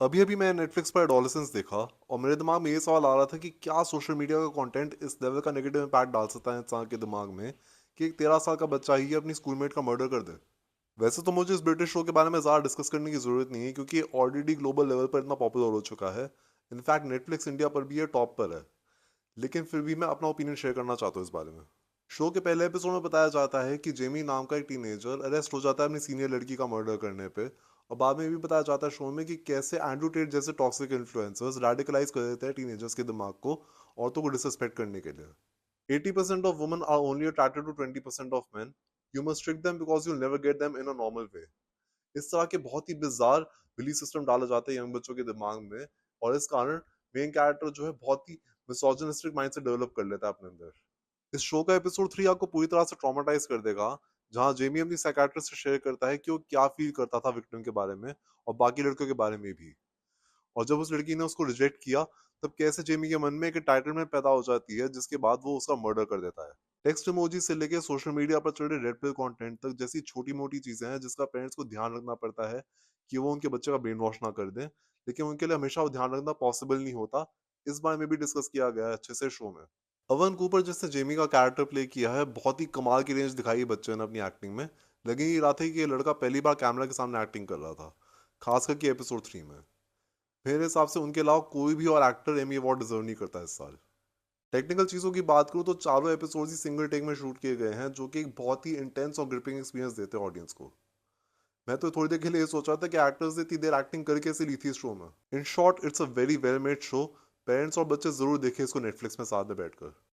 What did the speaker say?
अभी अभी मैं नेटफ्लिक्स पर एडोलेसेंस देखा और मेरे दिमाग में ये सवाल आ रहा था कि क्या सोशल मीडिया का कंटेंट इस लेवल का नेगेटिव इम्पैक्ट डाल सकता है इंसान के दिमाग में कि एक 13 साल का बच्चा ही अपनी स्कूलमेट का मर्डर कर दे। वैसे तो मुझे इस ब्रिटिश शो के बारे में ज़्यादा डिस्कस करने की ज़रूरत नहीं है क्योंकि ये ऑलरेडी ग्लोबल लेवल पर इतना पॉपुलर हो चुका है। इनफैक्ट नेटफ्लिक्स इंडिया पर भी ये टॉप पर है। लेकिन फिर भी मैं अपना ओपिनियन शेयर करना चाहता हूँ इस बारे में। शो के पहले एपिसोड में बताया जाता है कि जेमी नाम का एक टीनेजर अरेस्ट हो जाता है अपनी सीनियर लड़की का मर्डर करने पे। और बाद में भी बताया जाता है शो में कि कैसे एंड्रू टेट जैसे टॉक्सिक इन्फ्लुएंसर्स रेडिकलाइज कर देते हैं टीनेजर्स के दिमाग को औरतों को डिसरिस्पेक्ट करने के लिए। 80% of women are only attracted to 20% of men. You must trick them because you'll never get them in a normal way. इस तरह के बहुत ही बिजार बिलीफ सिस्टम डाले जाते हैं यंग बच्चों के दिमाग में। और इस कारण मेन कैरेक्टर जो है बहुत ही मिसोजिनिस्टिक माइंड से डेवलप कर लेता है अपने अंदर। इस शो का एपिसोड 3 आपको पूरी तरह से ट्रॉमेटाइज कर देगा, जहां जेमी अपनी साइकियाट्रिस्ट से शेयर करता है कि वो क्या फील करता था विक्टिम के बारे में और बाकी लड़कियों के बारे में भी। और जब उस लड़की ने उसको रिजेक्ट किया, तब कैसे जेमी के मन में एक टाइटलमेंट पैदा हो जाती है जिसके बाद वो उसका मर्डर कर देता है। टेक्स्ट इमोजी से लेके सोशल मीडिया पर चल रहे रेड पिल कंटेंट तक जैसी छोटी मोटी चीजें हैं जिसका पेरेंट्स को ध्यान रखना पड़ता है कि वो उनके बच्चे का ब्रेन वॉश ना कर दें। लेकिन उनके लिए हमेशा वो ध्यान रखना पॉसिबल नहीं होता। इस बारे में भी डिस्कस किया गया है अच्छे से शो में। अवन कूपर जिसने जेमी का कैरेक्टर प्ले किया है, बहुत ही कमाल की रेंज दिखाई है बच्चे ने अपनी एक्टिंग में। लगे ही रहा था कि ये लड़का पहली बार कैमरा के सामने एक्टिंग कर रहा था, खासकर कि एपिसोड 3 में। मेरे हिसाब से उनके अलावा कोई भी और एक्टर एमी अवार्ड डिजर्व नहीं करता इस साल। टेक्निकल चीज़ों की बात करूँ तो चारों एपिसोड्स ही सिंगल टेक में शूट किए गए हैं, जो कि एक बहुत ही इंटेंस और ग्रिपिंग एक्सपीरियंस देते हैं ऑडियंस को। मैं तो थोड़ी देर के लिए ये सोच रहा था कि एक्टर्स ने इतनी देर एक्टिंग करके कैसे ली थी इस शो में। In short, it's a very well made show. Parents और बच्चे जरूर देखें इसको नेटफ्लिक्स में साथ में बैठकर।